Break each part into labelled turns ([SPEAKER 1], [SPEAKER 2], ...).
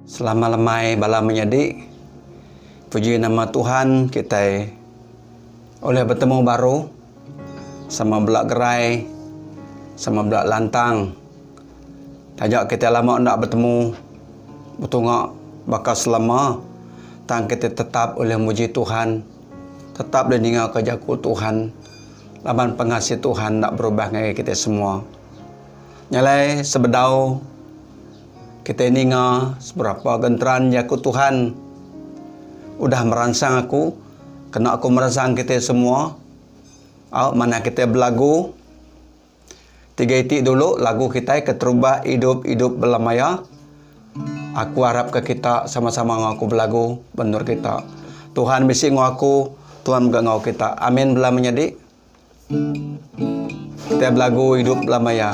[SPEAKER 1] Selama lemai bala menjadi, puji nama Tuhan kita oleh bertemu baru sama belak gerai, sama belak lantang. Tajak kita lama nak bertemu, bertungak bakal selama tang kita tetap oleh muji Tuhan, tetap dan dengar kejaku Tuhan, laban pengasih Tuhan nak berubah dengan kita semua. Nyalai sebedau kita dengar seberapa genteran jaku Tuhan udah merangsang aku, kena aku merangsang kita semua. Mana kita berlagu 3 itik dulu lagu kita keterubah hidup belamaya. Aku harap ke kita sama-sama ngaku berlagu benur kita. Tuhan bisi ngaku, Tuhan juga ngaku kita. Amin belah menjadi. Kita berlagu hidup belamaya.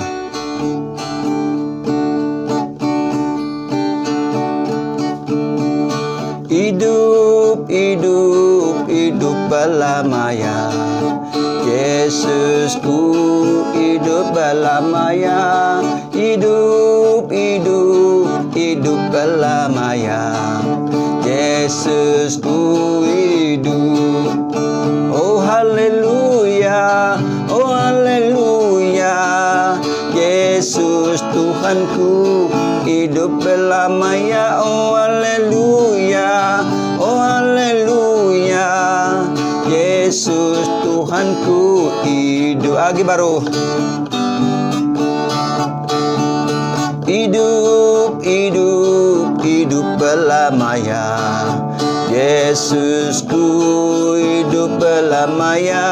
[SPEAKER 1] Hidup belamaya. Yesusku hidup belamaya. Hidup belamaya. Yesusku hidup. Oh haleluya, oh haleluya. Yesus Tuhanku hidup belamaya. Oh haleluya, oh haleluya. Yesus Tuhanku hidup. Lagi baru. Hidup belamaya. Yesusku hidup belamaya.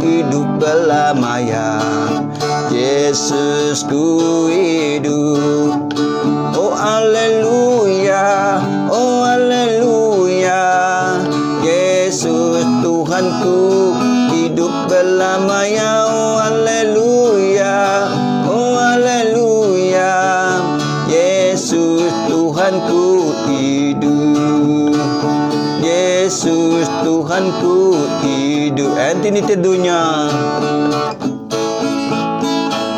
[SPEAKER 1] Hidup belamaya. Yesusku hidup. Oh haleluya, oh haleluya. Yesus Tuhanku hidup belamaya. Oh haleluya, oh haleluya. Yesus Tuhanku hidup. Yesus Tuhanku hidup. Anti tidurnya.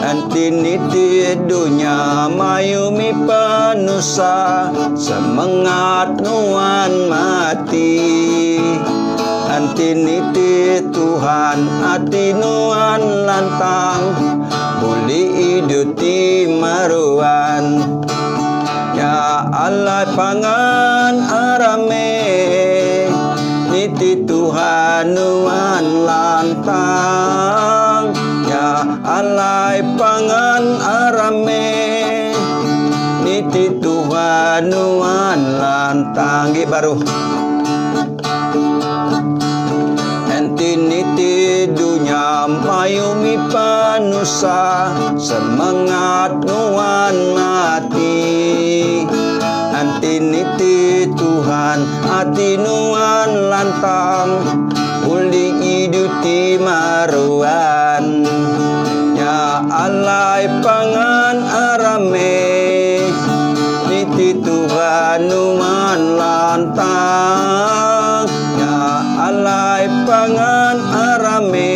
[SPEAKER 1] Anti tidurnya mayumi panusa semangat nuan mati. Anti Tuhan hati nuan lantang boleh hidup di maruan. Ya Allah pangan arame niti Tuhan nuan lantang. Ya Allah pangan arame niti Tuhan nuan lantang. Baru niti dunia mayumi panusa semangat nuan mati. Anti niti Tuhan hati nuan lantang uli hidup di maruan. Ya Allah pangan arame niti Tuhan nuan lantang. Ya Allah pangan arame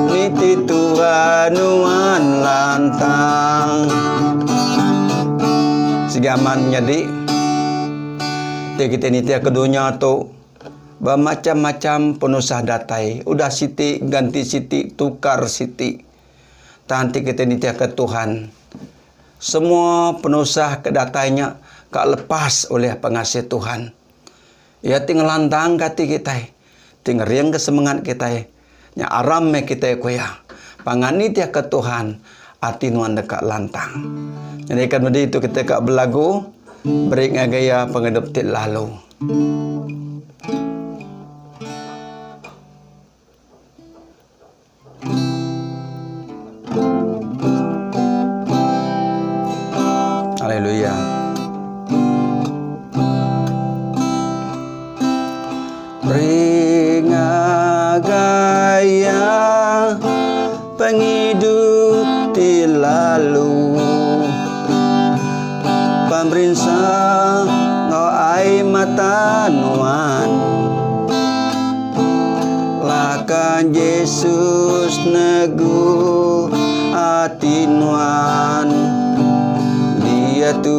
[SPEAKER 1] niti Tuhan nuan lantang. Segaman jadi kita ni tiap kedunya tu bermacam-macam penusah datai. Udah siti ganti siti, tukar siti. Tanti kita ni tiap ke Tuhan. Semua penusah kedatainya kak lepas oleh pengasih Tuhan. Ya tinggal lantang kati kita. Tinggal riang kesemangat kita. Nya aram me kita kuya. Pangani tiap ke Tuhan. Hati nuan dekat lantang. Jadi kan benda itu kita kak berlagu. Beri gaya pengedup tit lalu. Haleluya. Beringa gaya penghidup di lalu pamrinsa ngau ai mata nuan lakan Yesus negu hati nuan dia tu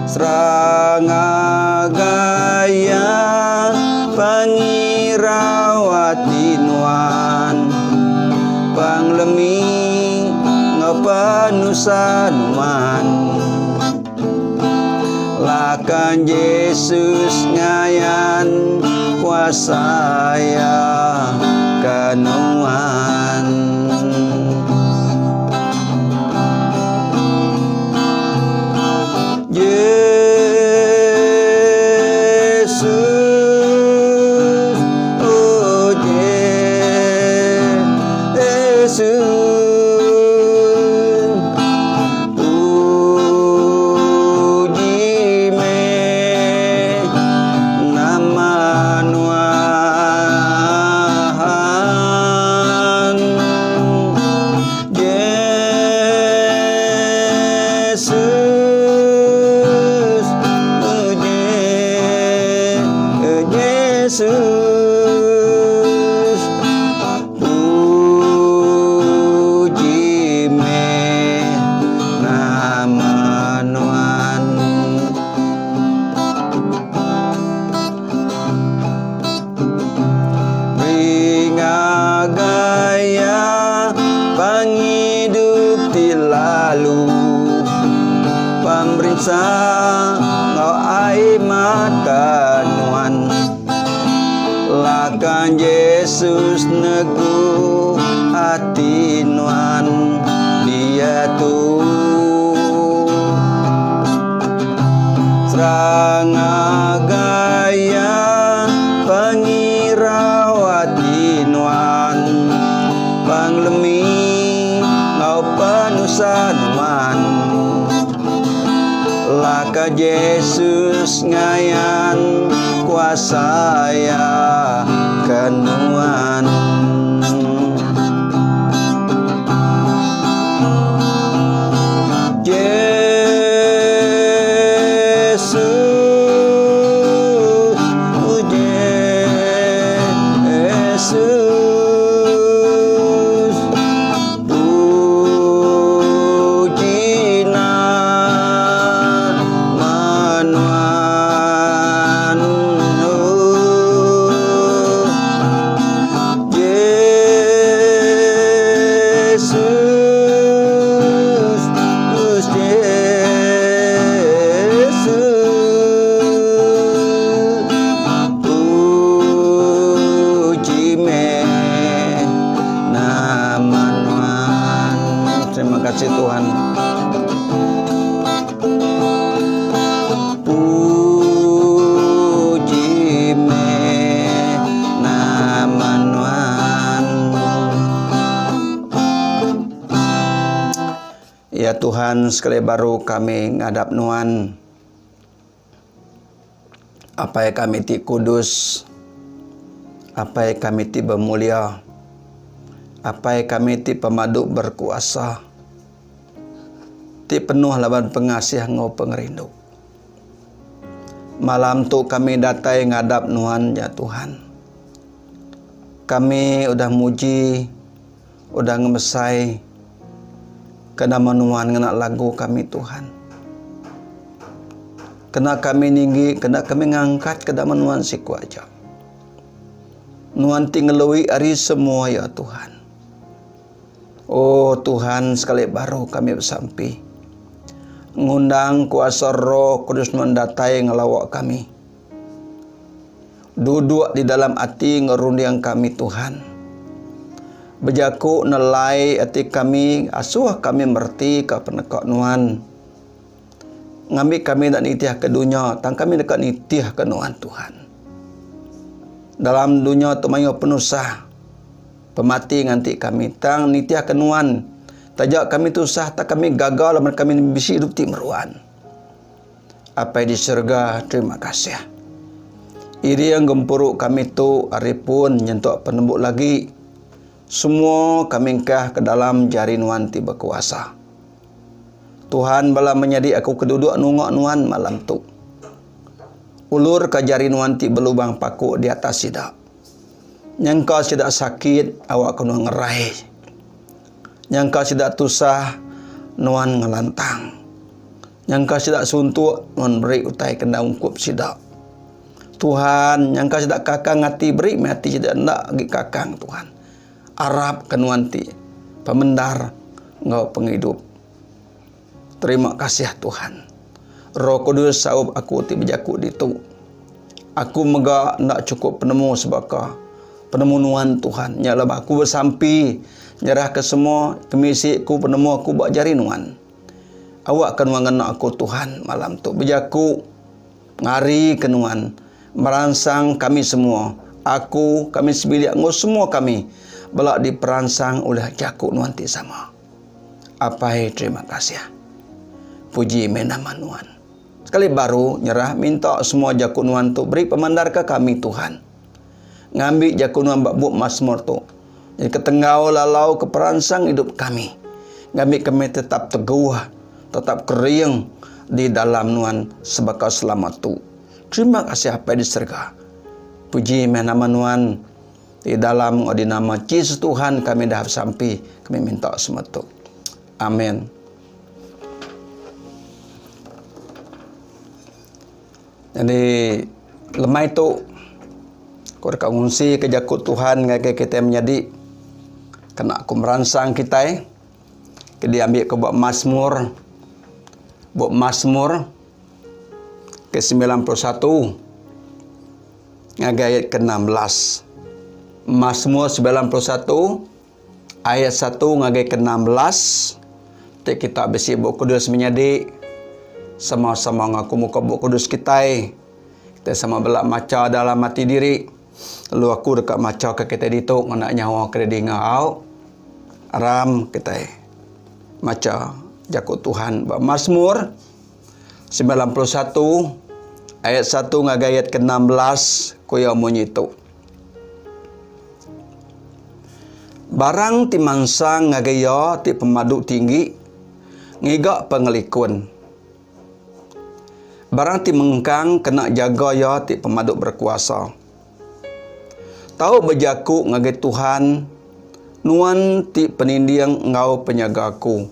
[SPEAKER 1] seranga gaya pangirawati nuan panglemi ngapanusanuan lakan Yesus ngayan kuasa ya kanuan Yesus oh Yesus puji me nama Tuhan Yesus Yesus puji me nama Tuhan ringa gaya panghidup ti lalu pamrinsa ngau ai makanuan lakan Yesus negu hati nuan dia tu seranga gaya pangirawati nuan panglemi ngau panusanuan laka Yesus ngayan kuasa ya kanuan Yesus oh Yesus puji nama Tuhan Yesus puji me nama Tuhan. Terima kasih Tuhan. Puji me nama Tuhan. Ya Tuhan, sekali baru kami ngadap Nuan. Apa yang kami ti kudus, apa yang kami ti bermulia, apa yang kami ti pemadu berkuasa, ti penuh lawan pengasih ngau pengerindu. Malam tu kami datang ngadap Nuan ya Tuhan. Kami udah muji, udah ngemesai, kena menuan ngena lagu kami Tuhan. Kena kami tinggi, kena kami ngangkat kena menuan si kuaja. Nuan tinggalui ari semua ya Tuhan. Oh Tuhan, sekali baru kami bersampi. Ngundang kuasa Roh Kudus mendatai ngelawak kami. Duduk di dalam hati ngerundiang kami Tuhan. Bejaku nelai hati kami, asuh kami merti ke penekak Nuan. Ngambil kami nak nitiah ke dunia, tang kami dekat nitiah ke Nuan Tuhan. Dalam dunia tu mayu penusah, pemati nganti kami tang nitiah ke Nuan. Tajak kami tu sah, tak kami gagal, laman kami bisi hidup ti meruan. Apa di surga, terima kasih. Iri yang gempuruk kami tu, aripun nyentuk penembuk lagi. Semua kami kah ke dalam jari Nuan ti berkuasa. Tuhan bala menyadi aku keduduk nungok Nuan malam tu. Ulur ke jari Nuan ti berlubang paku di atas sidak. Nyangka sidak sakit, awak kena ngerai. Nyangka sidak tusah nuan ngelantang. Nyangka sidak suntuk nuan beri utai kena ungkup sidak. Tuhan, nyangka sidak kakang hati beri mati sidak nak gi kakang Tuhan. Arab kenuan ti pemendar ngau penghidup. Terima kasih Tuhan. Roh Kudus saup aku ti bejaku ditu. Aku mega nak cukup penemu sebaka penemu nuan Tuhan. Nyala aku bersampi nyerah ke semua kemisi ku penemu aku buat jari nuan. Awak kenuan ngena aku Tuhan malam tu bejaku ngari kenuan merangsang kami semua. Aku, kami sebilik ngau semua kami belak diperangsang oleh jaku nuan ti sama. Apai terima kasih. Puji menama nuan. Sekali baru nyerah minta semua jaku nuan tu beri pemandar ke kami Tuhan. Ngambil jaku nuan buk Mazmur tu. Jadi ketenggau lalau keperangsang hidup kami. Ngambil kami tetap teguh, tetap kering di dalam nuan sebagai selamat tu. Terima kasih apa di surga. Puji menama nuan. Di dalam nama Yesus Tuhan kami dah sampai. Kami minta semua tu. Amin. Jadi lemah itu kau dekat ngungsi ke jakut Tuhan ngagai kita menjadi kena aku merangsang kita ke dia ambil ke buat Mazmur ke 91 ngagai ayat ke-16. Mazmur 91 ayat 1 ngagai ke-16. Kita besi Buku Kudus menjadi sama-sama ngaku muka Buku Kudus kita sama belak maca dalam hati diri. Lalu aku dekat maca ke kita dituk nak nyawa kredi ngau aram kita maca jakut Tuhan. Mazmur 91 ayat 1 ngagai ayat ke-16 kuya munyi tu. Barang ti mangsang ngagaya ti pemadu tinggi ngigak pengelikun. Barang ti mengkang kena jaga ya ti pemaduk berkuasa. Tahu berjaku ngagai Tuhan, nuan ti penindiang ngau penyagaku.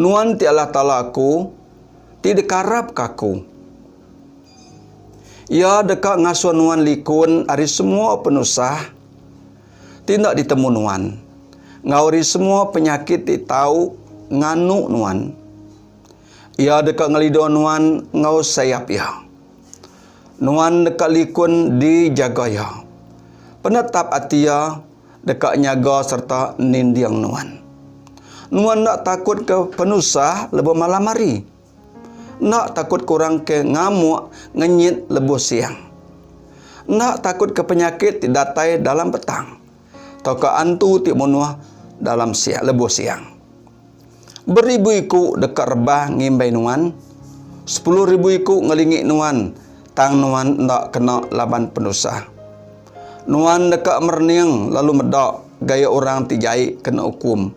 [SPEAKER 1] Nuan ti Allah Ta'ala aku, ti dekarap kaku. Ya dekat ngasuh nuan likun ari semua penusah, tindak ditemu nuan. Ngauri semua penyakit ti tahu nganu nuan. Ia dekat ngelido nuan ngau sayap ya. Nuan dekat likun dijaga ya. Penetap atia dekat nyaga serta nindiang nuan. Nuan nak takut ke penusah lebih malam hari. Nak takut kurang ke ngamuk ngenyit lebih siang. Nak takut ke penyakit datai dalam petang. Atau ke antu ti menuah dalam siang lebih siang. Beribu iku dekat rebah ngimbai nuan. 10,000 iku ngelingik nuan. Tang nuan nak kena laban penusah. Nuan dekat merniang lalu medak gaya orang tijai kena hukum.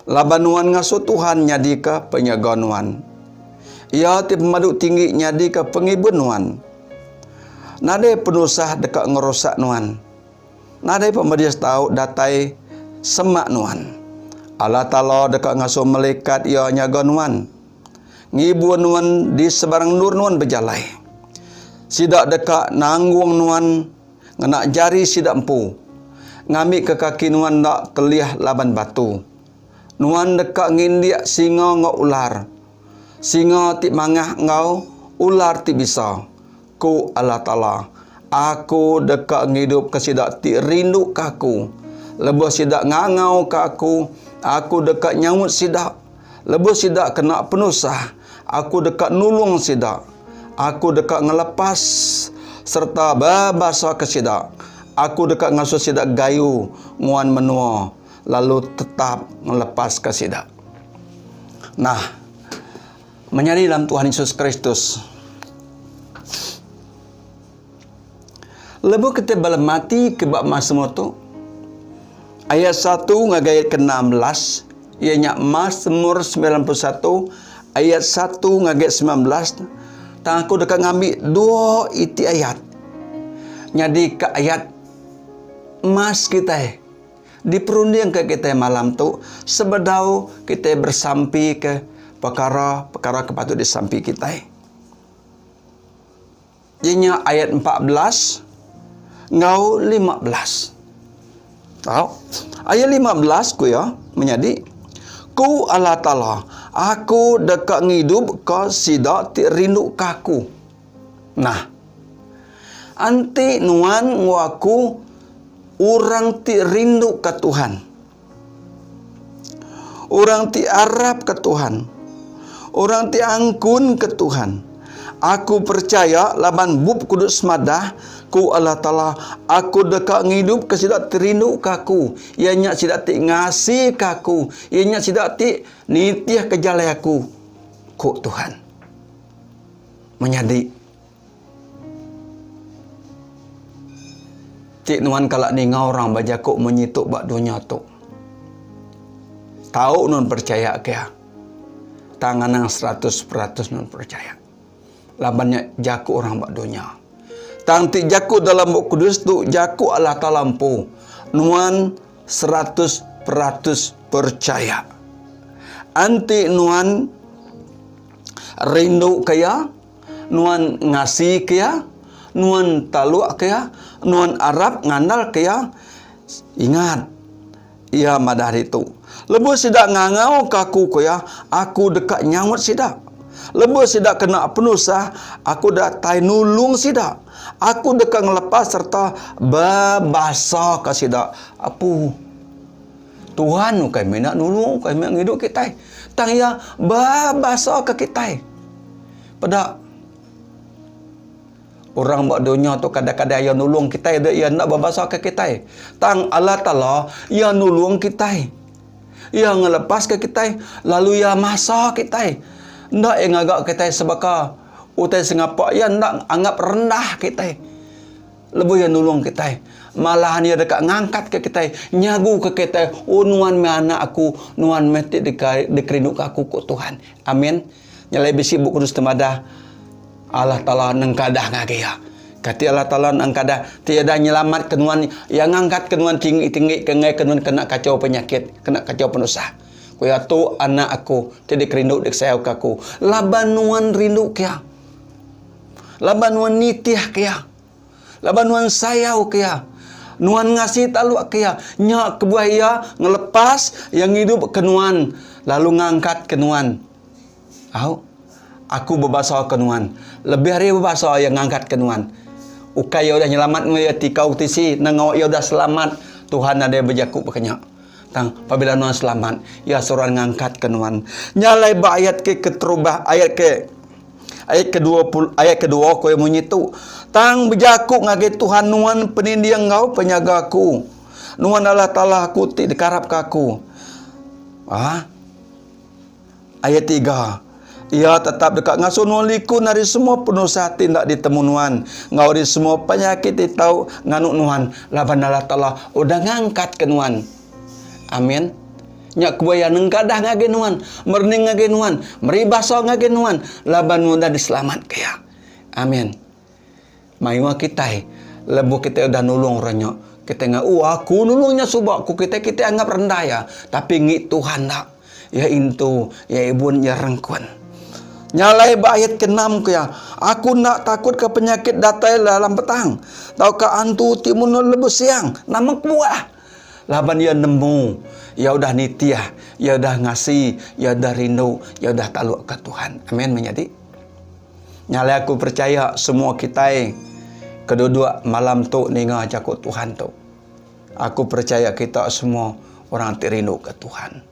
[SPEAKER 1] Laban nuan ngasuh Tuhan nyadi ke penyaga nuan. Ia ti pemaduk tinggi nyadi ke pengibun nuan. Nadai penusah dekat ngerosak nuan. Nadai pemadias tahu datai semak nuan. Allah Ta'ala dekat ngasuh malaikat ia nyaga nuan. Ngibu nuan di sebarang nur nuan berjalai. Sidak dekat nanggung nuan ngenak jari sidak empu. Ngambil ke kaki nuan nak teliah laban batu. Nuan dekat ngindiak singa ngau ular. Singa ti mangah ngau ular ti bisa. Ku Allah Ta'ala. Aku dekat ngidup ke sidak ti rindu kaku. Lebih sidak ngangau kaku. Aku dekat nyamut sidak. Lebih sidak kena penusah. Aku dekat nulung sidak. Aku dekat ngelepas serta babasa ke sidak. Aku dekat ngasuh sidak gayu nguan menua. Lalu tetap ngelepas ke sidak. Nah, menyadi dalam Tuhan Yesus Kristus. Lebih kita bala mati ke bab Mazmur tu. Ayat 1 ngagai ke-16. Ianya Mazmur 91 ayat 1 ngagai 19. Tang aku dekat ngambil 2 iti ayat. Jadi ke ayat emas kita. diperunding ke kita malam tu sebedau kita bersampi ke perkara-perkara kepatut disampi kita. Ianya ayat 14 ngau 15. Tahu? Ayat 15 ku ya menjadi ku Allah Ta'ala aku dekat ngidup ka sida ti rindu kaku. Nah, anti nuan ngaku orang ti rindu ke Tuhan. Orang ti arap ke Tuhan. Orang ti angkun ke Tuhan. Aku percaya laban bub kudus madah ku Allah Ta'ala aku dekat ngidup ke sidak ti rindu kaku. Ianya sidak ti ngasih kaku. Ianya sidak ti nitiah kejalai aku ku Tuhan. Menjadi cik nuan kalak ni orang baca kok menyituk bak dunia tu. Tahu nun percaya kaya. Tangan yang 100% nun percaya. Labannya jaku orang bak dunia. Tang ti jaku dalam buku kudus tu jaku Allah Ta'ala lampu. Nuan 100% percaya. Anti nuan rindu kaya, nuan ngasih kaya, nuan taluk kaya, nuan Arab ngandal kaya. Ingat, ia madah itu. Lebu sidak ngangau kaku kaya, aku dekat nyamut sidak. Lebu sidak kena penusah, aku dah tai nulung sidak. Aku dekat ngelepas serta babasa ka sidak. Apu Tuhan kami nak nulung, kami nak hidup kita. Tang ia babasa ke kita. Pada orang buat dunia tu kadang-kadang ia nulung kita, ia nak berbahasa ke kita. Tang Allah Ta'ala, ia nulung kita. Ia ngelepas ke kita, lalu ia masa kita. Ndak yang agak kita sebaka utai sengapa, ia ndak anggap rendah kita. Lebih ia nulung kita. Malahan ia dekat ngangkat ke kita, nyagu ke kita. Oh nuan me anak aku, nuan meti dikerinuk aku ku Tuhan. Amin. Nyalai bisi buku kudus temada. Allah Ta'ala nengkadah ngagaya. Kati Allah Ta'ala nengkadah tiada nyelamat kenuan yang ngangkat kenuan tinggi-tinggi kengai kenuan kena kacau penyakit, kena kacau penusah. Kuya tu anak aku tidak rindu dek saya aku. Laban nuan rindu kia. Laban nuan nitiah kia. Laban nuan sayau kia. Nuan ngasih taluk kia. Nyak kebuah ia ngelepas yang hidup kenuan lalu ngangkat kenuan. Aku berbahasa kenuan. Lebih hari berbahasa yang ngangkat kenuan. Ukai ya udah nyelamat ya tikau tisi nangau ya udah selamat. Tuhan ada berjaku berkenyak. Tang apabila nuan selamat, ya seorang ngangkat kenuan. Nyalai ba ayat ke keterubah ayat ke-20 ayat kedua ko yang menyitu. Tang berjaku ngage Tuhan nuan penindiang ngau penyagaku. Nuan Allah Ta'ala aku ti dikarap kaku. Ayat 3. Ia tetap dekat ngasuh nuan liku dari semua penusah tindak ditemu nuan. Ngau di semua penyakit ditau nganuk nuan. Laban Allah Ta'ala udah ngangkat ke nuan. Amin. Nyak kuaya nengkadah ngage nuan. Merning ngage nuan. Meribasa ngage nuan. Laban nuan diselamat kaya. Amin. Mayua kita. Lebu kita udah nulung renyak. Kita aku nulungnya subak. Kita anggap rendah ya. Tapi ngik Tuhan tak. Ya intu. Ya ibun ya rengkuan. Nyalai ayat ke-6 kaya. Aku nak takut ke penyakit datai dalam petang. Tau ke antu timun lebu siang. Namak buah. Laban ia nemu. Ya udah nitiah. Ya udah ngasih. Ya udah rindu. Ya udah taluk ke Tuhan. Amin menjadi. Nyalai aku percaya semua kita. Kedua-dua malam tu ninga jakut Tuhan tu. Aku percaya kita semua orang terindu ke Tuhan.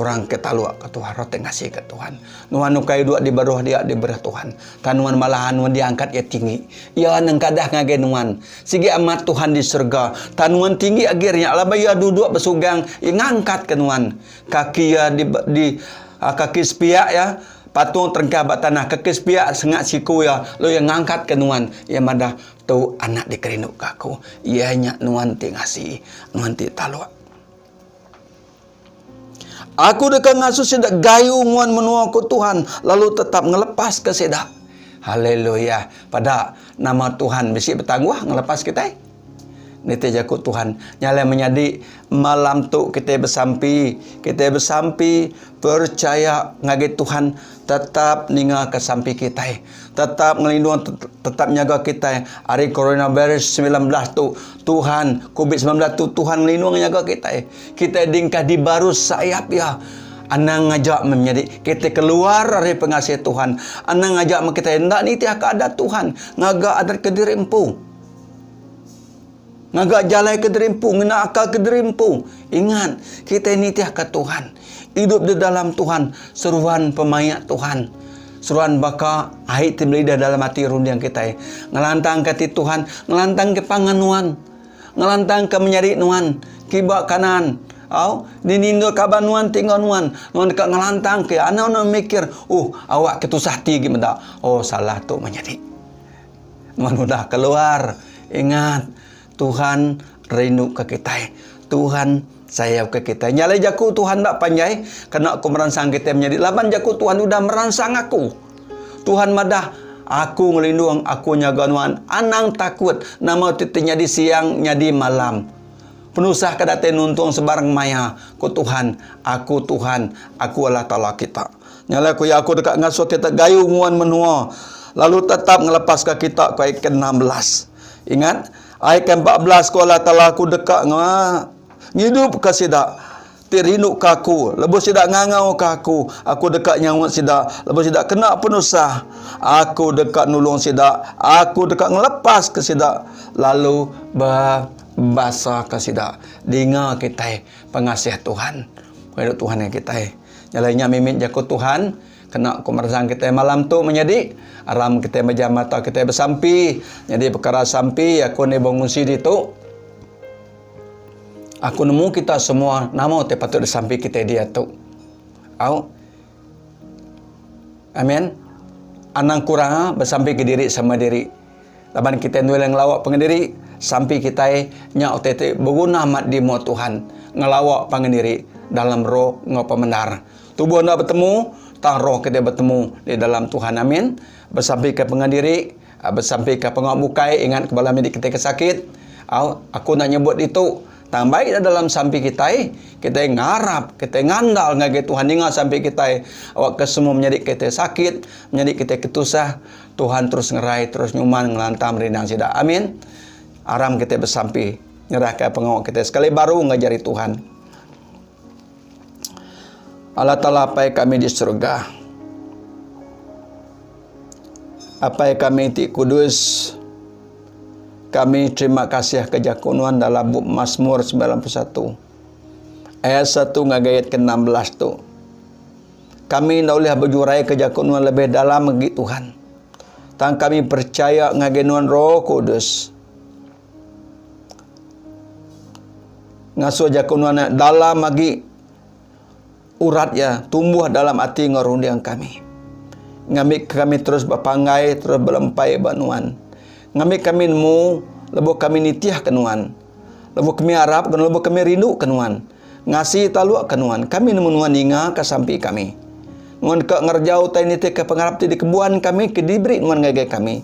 [SPEAKER 1] Orang ketaluk ke Tuhan, rote ngasih ke Tuhan. Nuan nukai dua di baruh dia di berah Tuhan. Tanuan malahan nuan diangkat ya tinggi. Ya nengkadah ngage nuan. Sigi amat Tuhan di surga. Tanuan tinggi akhirnya. Laba ya duduk bersugang. Ya ngangkat ke nuan. Kaki ya di kaki sepiak ya. Patung terengkabat tanah. Kaki sepiak sengat siku ya. Lo yang ngangkat ke nuan. Ya madah tu anak dikerinuk ke aku. Ianya nuan ti ngasih. Nuan ti taluk. Aku dekat ngasuh sedak gayu nguan menua ku Tuhan. Lalu tetap ngelepas ke sedak. Haleluya. Pada nama Tuhan besi bertangguh ngelepas kita. Niti jakut Tuhan. Nyala menyadi malam tu kita bersampi. Kita bersampi percaya ngagi Tuhan tetap ninga ke sampi kita. Tetap ngelindung, tetap nyaga kita. Hari coronavirus 19 tu Tuhan, COVID-19 tu Tuhan ngelindung nyaga kita. Kita dingkah di baru sayap ya. Anang ngajak menjadi kita keluar dari pengasih Tuhan. Anang ngajak kita hendak ni tiak ada Tuhan. Ngaga adat kedirimpu. Ngagak jalai ke derimpu, ngena akal ke derimpu. Ingat, kita ini tiah ke Tuhan. Hidup di dalam Tuhan, seruan pemayak Tuhan. Seruan baka ahit timlida dalam hati rundiang kita. Ngelantang ke ti Tuhan, ngelantang ke panganuan. Ngelantang ke menyari nuan, kibak kanan. Dinindo kaban nuan tinggal nuan. Nuan dekat ngelantang ke, anak-anak mikir, awak ketusah tinggi mendak. Salah tu menyari. Nuan udah keluar. Ingat, Tuhan rindu ke kita. Tuhan sayang ke kita. Nyalai jaku Tuhan tak panjai. Kerana aku merangsang kita menjadi. Laban jaku Tuhan sudah merangsang aku. Tuhan madah. Aku ngelindung. Aku nyaga nuan. Anang takut. Nama titi nyadi siang. Nyadi malam. Penusah kadate nuntung sebarang maya. Ku Tuhan. Aku Tuhan. Aku Allah Ta'ala kita. Nyalai aku dekat ngasuh kita. Gayu nguan menua. Lalu tetap ngelepas ke kita. Ku ayat ke-16. Ingat. Ayat ke-14 ku Allah Ta'ala aku dekat ngidup ke sidak tirinuk kaku lepas sidak ngangau kaku aku dekat nyawat sidak lepas sidak kena penusah aku dekat nulung sidak aku dekat ngelepas ke sidak lalu berbasa ke sidak dengar kita pengasih Tuhan hidup Tuhan yang kita nyalainya mimin jakut Tuhan kena kumersang kita malam tu menjadi aram kita majam mata kita bersampi jadi perkara sampi aku ni bangun sidi tu aku nemu kita semua nama te patut disampi kita dia tu amin anang kurang bersampi ke diri sama diri laban kita nuil yang lawak pengendiri sampi kita nya OTT berguna mat di mu Tuhan ngelawak pengendiri dalam roh ngapa menar tubuh nak bertemu tang roh kita bertemu di dalam Tuhan amin bersampai ke pengadiri bersampai ke pengabukai ingat kepala medik kita kesakit aku nak nyebut itu tang baik dalam sampai kita ngarap kita ngandal ngage Tuhan ingat sampai kita awak ke semua menjadi kita sakit menjadi kita ketusah Tuhan terus ngerai terus nyuman ngelantam rindang sidak amin aram kita bersampai nyerah ke pengawak kita sekali baru ngajari Tuhan Allah Ta'ala apa kami di surga apa kami di kudus kami terima kasih kejakunuan dalam buku Mazmur 91 ayat 1 ngagayat ke-16 tu kami tak boleh berjurai kejakunuan lebih dalam bagi Tuhan tang kami percaya ngagenuan Roh Kudus ngasuh jakunuan dalam bagi urat ya tumbuh dalam hati ngerundiang kami. Ngamik kami terus berpanggai, terus belempai banuan. Ngamik kami nemu, lebu kami nitiah kenuan. Lebu kami harap, lebu kami rindu kenuan. Ngasih taluk kenuan. Kami nemu nuan inga ke sampi kami. Nuan ke ngerjau tay niti ke pengharap di kebuan kami, ke diberi nuan ngagay kami.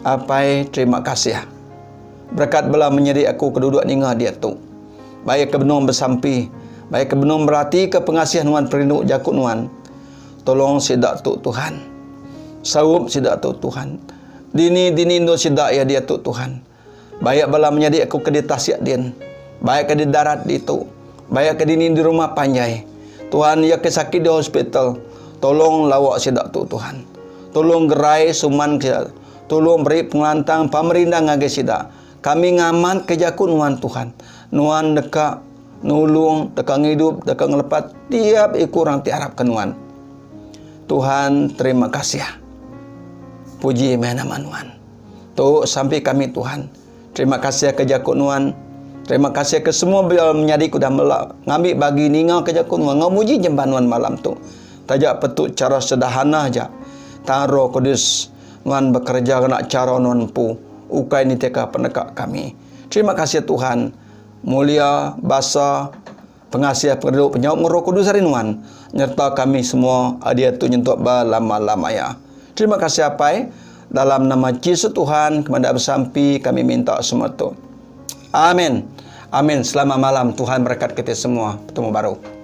[SPEAKER 1] Apai terima kasih. Berkat bela menjadi aku keduduk inga dia tu. Baik kebenung bersampi. Baik kebenung berarti ke pengasihan nuan perindu jakut nuan. Tolong sidak tu Tuhan. Sawup sidak tu Tuhan. Dini no sidak ya dia tu Tuhan. Baik bala menjadi aku ke di tasyak din. Baik ke di darat di tu. Baik ke dini di rumah panjai. Tuhan ya ke sakit di hospital. Tolong lawak sidak tu Tuhan. Tolong gerai suman sidak. Tolong beri pengelantang pamerintah ngage sidak. Kami ngaman ke jakut nuan Tuhan. Nuan dekat nulung, dekat hidup, dekat ngelepat tiap ikurang tiarap kenuan. Tuhan terima kasih. Puji nama nuan. Tu sampai kami Tuhan. Terima kasih ke jakut nuan. Terima kasih ke semua beliau menjadi kuda melak. Ngambil bagi ninga ke jakut nuan. Ngamuji jemban nuan malam tu. Tajak petut cara sederhana aja. Taro kudus nuan bekerja kena cara nuan pu. Ukai ni teka penekak kami. Terima kasih Tuhan. Mulia, basa, pengasih, penduduk, penyawab Roh Kudus harinuan. Nyerta kami semua adia tu nyentuk lama-lamanya. Terima kasih apai. Dalam nama Yesus Tuhan, kepada bersampi kami minta semua tu. Amin. Amin. Selamat malam. Tuhan berkat kita semua. Bertemu baru.